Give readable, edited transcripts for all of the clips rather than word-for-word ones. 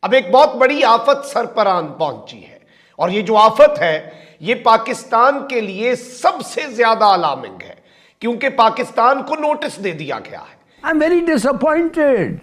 अब एक बहुत बड़ी आफत सर पर आन पहुंची है और ये जो आफत है ये पाकिस्तान के लिए सबसे ज्यादा अलार्मिंग है क्योंकि पाकिस्तान को नोटिस दे दिया गया है। I am very disappointed.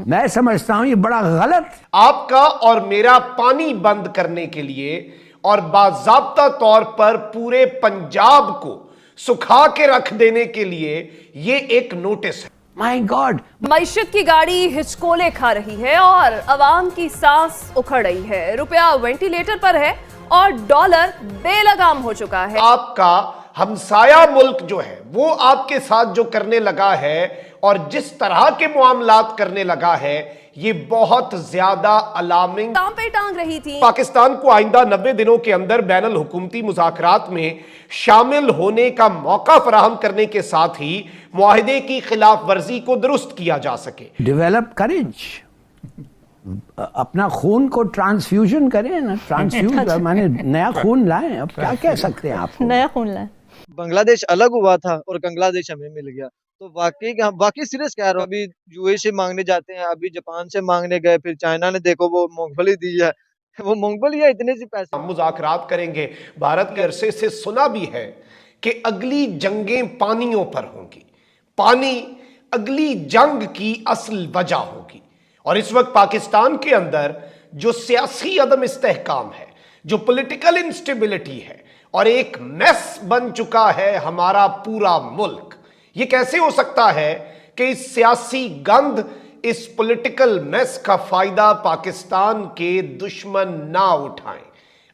मैं समझता हूं ये बड़ा गलत। आपका और मेरा पानी बंद करने के लिए और बाज़ाब्ता तौर पर पूरे पंजाब को सुखा के रख देने के लिए ये एक नोटिस है। माय गॉड, मईशत की गाड़ी हिचकोले खा रही है और अवाम की सांस उखड़ रही है। रुपया वेंटिलेटर पर है और डॉलर बेलगाम हो चुका है। आपका हमसाया मुल्क जो है वो आपके साथ जो करने लगा है और जिस तरह के मामलात करने लगा है ये बहुत ज्यादा अलार्मिंग टांग पे टांग रही थी। पाकिस्तान को आइंदा 90 दिनों के अंदर बैनुल हुकूमती मुज़ाकरात में शामिल होने का मौका फराहम करने के साथ ही मुआहिदे की खिलाफ वर्जी को दुरुस्त किया जा सके। डेवलप करेज, अपना खून को ट्रांसफ्यूजन करें ना, ट्रांसफ्यूज माने नया खून लाएं। अब क्या कह सकते हैं आप, नया खून लाएं। बांग्लादेश अलग हुआ था और बांग्लादेश हमें मिल गया, तो वाकई सीरियस कह रहा हूँ। अभी यूएई से मांगने जाते हैं, अभी जापान से मांगने गए, फिर चाइना ने देखो वो मूंगफली दी है, वो मूंगफली है इतने से पैसे। हम मुज़ाकरात करेंगे। भारत के अरसे से सुना भी है कि अगली जंगें पानियों पर होंगी, पानी अगली जंग की असल वजह होगी। और इस वक्त पाकिस्तान के अंदर जो सियासी अदम इस्तेहकाम है, जो पॉलिटिकल इंस्टेबिलिटी है और एक मेस बन चुका है हमारा पूरा मुल्क। ये कैसे हो सकता है कि इस सियासी गंद, इस पॉलिटिकल मेस का फायदा पाकिस्तान के दुश्मन ना उठाएं।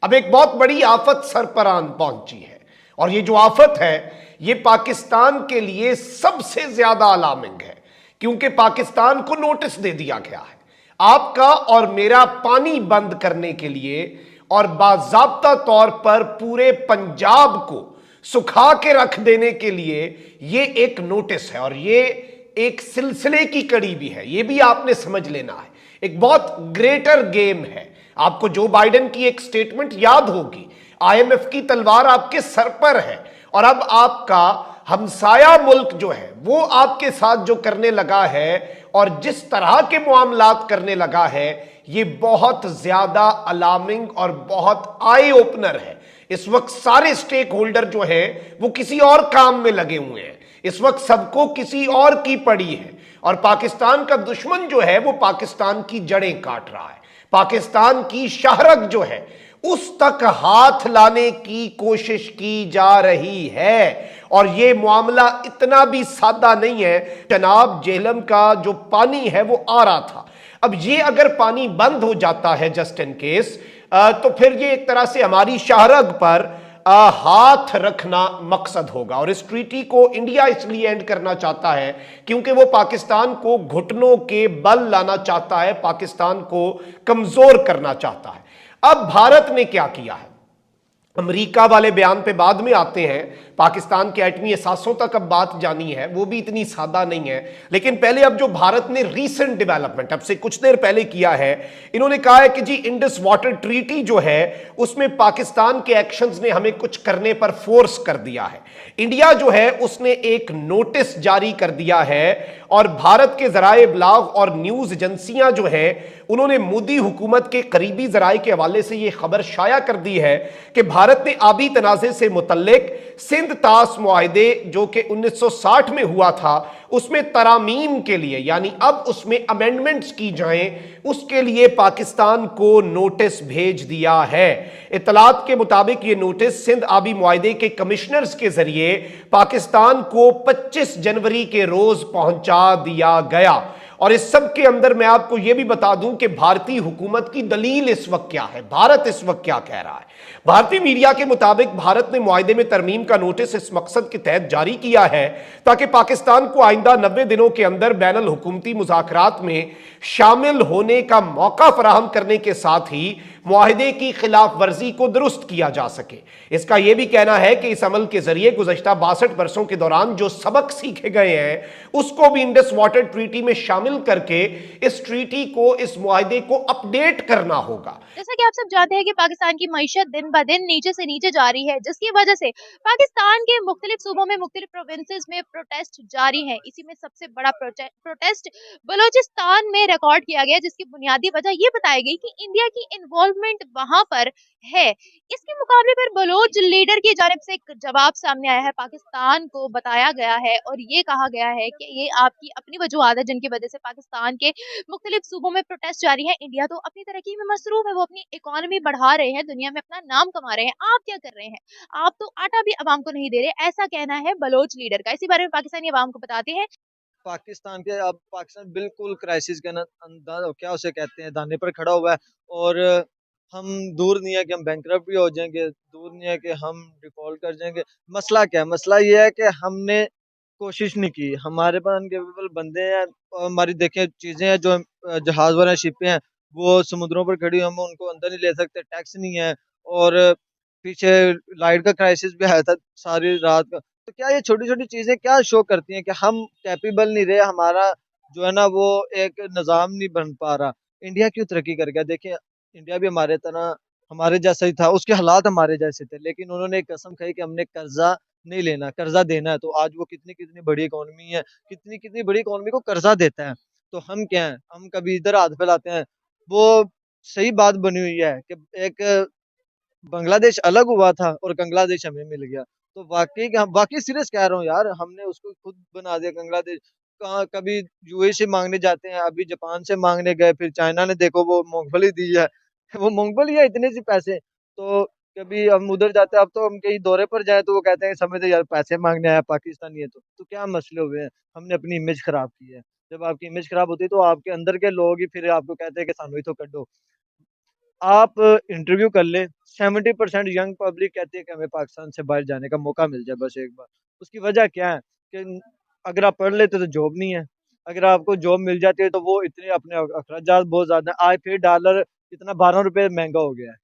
अब एक बहुत बड़ी आफत सर पर आन पहुंची है और ये जो आफत है ये पाकिस्तान के लिए सबसे ज्यादा अलार्मिंग है क्योंकि पाकिस्तान को नोटिस दे दिया गया है। आपका और मेरा पानी बंद करने के लिए और बाज़ाब्ता तौर पर पूरे पंजाब को सुखा के रख देने के लिए ये एक नोटिस है और ये एक सिलसिले की कड़ी भी है। ये भी आपने समझ लेना है, एक बहुत ग्रेटर गेम है। आपको जो बाइडेन की एक स्टेटमेंट याद होगी, आईएमएफ की तलवार आपके सर पर है और अब आपका हमसाया मुल्क जो है वो आपके साथ जो करने लगा है और जिस तरह के मामलात करने लगा है ये बहुत ज्यादा अलार्मिंग और बहुत आई ओपनर है। इस वक्त सारे स्टेक होल्डर जो है वो किसी और काम में लगे हुए हैं, इस वक्त सबको किसी और की पड़ी है और पाकिस्तान का दुश्मन जो है वो पाकिस्तान की जड़ें काट रहा है। पाकिस्तान की शाहरग जो है उस तक हाथ लाने की कोशिश की जा रही है और ये मामला इतना भी सादा नहीं है। जनाब जेहलम का जो पानी है वो आ रहा था, अब ये अगर पानी बंद हो जाता है जस्ट इन केस, तो फिर ये एक तरह से हमारी शाहरग पर हाथ रखना मकसद होगा। और इस ट्रीटी को इंडिया इसलिए एंड करना चाहता है क्योंकि वो पाकिस्तान को घुटनों के बल लाना चाहता है, पाकिस्तान को कमजोर करना चाहता है। अब भारत ने क्या किया है, अमेरिका वाले बयान पे बाद में आते हैं, पाकिस्तान के एटमी एहसासों तक अब बात जानी है, वो भी इतनी सादा नहीं है। लेकिन पहले अब जो भारत ने रीसेंट डेवलपमेंट अब से कुछ देर पहले किया है, इन्होंने कहा है कि जी इंडस वाटर ट्रीटी जो है उसमें पाकिस्तान के एक्शंस ने हमें कुछ करने पर फोर्स कर दिया है। इंडिया जो है उसने एक नोटिस जारी कर दिया है और भारत के जराए इब्लाग और न्यूज एजेंसियां जो है उन्होंने मोदी हुकूमत के करीबी जराए के हवाले से यह खबर शाया कर दी है कि भारत ने आबी तनाज़े से मुतल्लिक सिंध तास मुआहिदे जो कि 1960 में हुआ था उसमें तरामीम के लिए, यानी अब उसमें अमेंडमेंट्स की जाएं, उसके लिए पाकिस्तान को नोटिस भेज दिया है। इत्तलात के मुताबिक ये नोटिस सिंध आबी मुआहिदे के कमिश्नर्स के जरिए पाकिस्तान को 25 जनवरी के रोज पहुंचा दिया गया। और इस सब के अंदर मैं आपको यह भी बता दूं कि भारतीय हुकूमत की दलील इस वक्त क्या है, भारत इस वक्त क्या कह रहा है। भारतीय मीडिया के मुताबिक भारत ने मुआहिदे में तरमीम का नोटिस इस मकसद के तहत जारी किया है ताकि पाकिस्तान को आइंदा 90 दिनों के अंदर बैनुल हुकूमती मुज़ाकरात में शामिल होने का मौका फराहम करने के साथ ही मुआहिदे की खिलाफ वर्जी को दुरुस्त किया जा सके। इसका यह भी कहना है कि इस अमल के जरिए गुज़श्ता 62 बरसों के दौरान जो सबक सीखे गए हैं उसको भी इंडस वाटर ट्रीटी में शामिल करके इस ट्रीटी को, इस मुआहिदे को अपडेट करना होगा। जैसा कि आप सब जानते हैं कि पाकिस्तान की मईशत दिन ब दिन नीचे से नीचे जा रही है, जिसकी वजह से पाकिस्तान के मुख्तलिफ सूबों में, मुख्तलिफ प्रोविंसेस में प्रोटेस्ट जारी है। इसी में सबसे बड़ा प्रोटेस्ट बलूचिस्तान में रिकॉर्ड किया गया, जिसकी बुनियादी वजह ये बताई गई कि इंडिया की इन्वॉल्वमेंट वहां पर है। इसके मुकाबले पर बलोच लीडर की जानिब से एक जवाब सामने आया है। पाकिस्तान को बताया गया है और ये कहा गया है कि ये आपकी अपनी वजूहत है जिनकी वजह से पाकिस्तान के मुख्तलिफ सूबों में प्रोटेस्ट जारी है। इंडिया तो अपनी तरक्की में मसरूफ है, वो अपनी इकोनॉमी बढ़ा रहे हैं, दुनिया में अपना नाम कमा रहे हैं। आप क्या कर रहे हैं? आप तो आटा भी अवाम को नहीं दे रहे। ऐसा कहना है बलोच लीडर का। इसी बारे में पाकिस्तानी अवाम को बताते हैं। पाकिस्तान बिल्कुल क्राइसिस के क्या उसे कहते हैं, दाने पर खड़ा हुआ है। और हम दूर नहीं है कि हम बैंकरप्ट भी हो जाएंगे, दूर नहीं है कि हम डिफॉल्ट कर जाएंगे। मसला क्या है? मसला ये है कि हमने कोशिश नहीं की। हमारे पास अनकेपेबल बंदे हैं और हमारी देखें चीज़ें हैं जो जहाज वाला शिपें हैं वो समुद्रों पर खड़ी, हम उनको अंदर नहीं ले सकते, टैक्स नहीं है। और पीछे लाइट का क्राइसिस भी आया था सारी रात का। तो क्या ये छोटी छोटी चीज़ें क्या शो करती हैं कि हम कैपेबल नहीं रहे, हमारा जो है ना वो एक निज़ाम नहीं बन पा रहा। इंडिया क्यों तरक्की कर गया? देखिए इंडिया भी हमारे तरह हमारे जैसा ही था, उसके हालात हमारे जैसे थे, लेकिन उन्होंने एक कसम खाई कि हमने कर्जा नहीं लेना, कर्जा देना है। तो आज वो कितनी कितनी बड़ी इकोनॉमी है, कितनी कितनी बड़ी इकोनॉमी को कर्जा देता है। तो हम क्या हैं? हम कभी इधर हाथ फैलाते हैं। वो सही बात बनी हुई है कि एक बांग्लादेश अलग हुआ था और बांग्लादेश हमें मिल गया। तो वाकई सीरियस कह रहा हूँ यार, हमने उसको खुद बना दिया बांग्लादेश। कहाँ कभी यूएई से मांगने जाते हैं, अभी जापान से मांगने गए, फिर चाइना ने देखो वो मूंगफली दी है। वो मूंगफली है इतने सी पैसे। तो कभी हम उधर जाते हैं, अब तो हम कहीं दौरे पर जाए तो वो कहते हैं समझते यार पैसे मांगने आया पाकिस्तानी है। तो क्या मसले हुए हैं? हमने अपनी इमेज खराब की है। जब आपकी इमेज खराब होती है तो आपके अंदर के लोग ही फिर आपको कहते हैं कि सानू ही तो कड्डो। आप इंटरव्यू कर लें, 70% यंग पब्लिक कहती है कि हमें पाकिस्तान से बाहर जाने का मौका मिल जाए बस एक बार। उसकी वजह क्या है कि अगर आप पढ़ लेते तो जॉब नहीं है, अगर आपको जॉब मिल जाती है तो वो इतने अपने अखराजात बहुत ज़्यादा हैं। आज फिर डॉलर इतना 12 रुपए महँगा हो गया है।